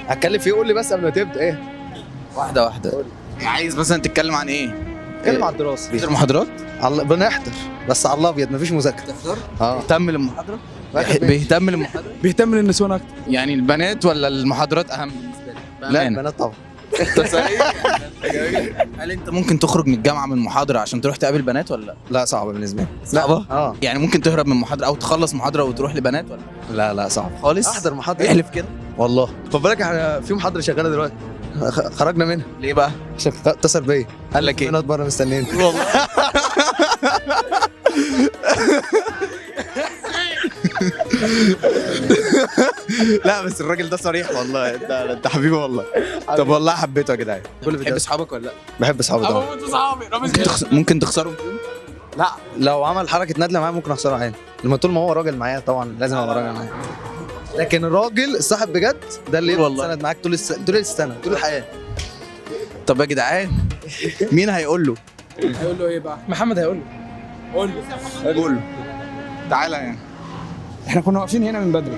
هتكلم فيه، قول لي بس قبل ما تبدا ايه. واحده واحده. عايز مثلا تتكلم عن ايه؟ اتكلم على الدراسه. بتحضر محاضرات؟ بنحضر بس على الابيض، مفيش مذاكره. تحضر؟ اه بيهتم للمحاضره؟ بيهتم للمحاضره؟ بيهتم للنسوان اكتر. يعني البنات ولا المحاضرات اهم بالنسبه لك؟ لا بأمانة. البنات طبعا. هل انت ممكن تخرج من الجامعه من محاضره عشان تروح تقابل بنات ولا لا؟ لا صعبه بالنسبه لي. صعبه؟ اه يعني ممكن تهرب من محاضره او تخلص محاضره وتروح لبنات ولا لا؟ لا صعب خالص؟ احضر محاضره. احلف كده. والله خد بالك احنا في محاضره شغاله دلوقتي، خرجنا منها ليه بقى؟ عشان اتصل بيا قال لك ايه؟ بنات بره مستنيين. والله لا بس الراجل ده صريح والله. انت حبيبي والله. طب والله حبيته يا جدعان. كل بتحب اصحابك ولا لا؟ بحب اصحابي طبعا. ممكن تخسرهم فيهم؟ لا لو عمل حركه ندله معايا ممكن اخسره عادي، لما طول ما هو راجل معايا طبعا لازم ابقى راجل معايا. لكن الراجل الصاحب بجد ده اللي والله. يفضل سند معاك طول السنه طول الحياه. طب يا جدعان مين هيقول له؟ هيقول له ايه بقى؟ محمد هيقول له. قول له. قول له. تعالى يعني. احنا كنا واقفين هنا من بدري.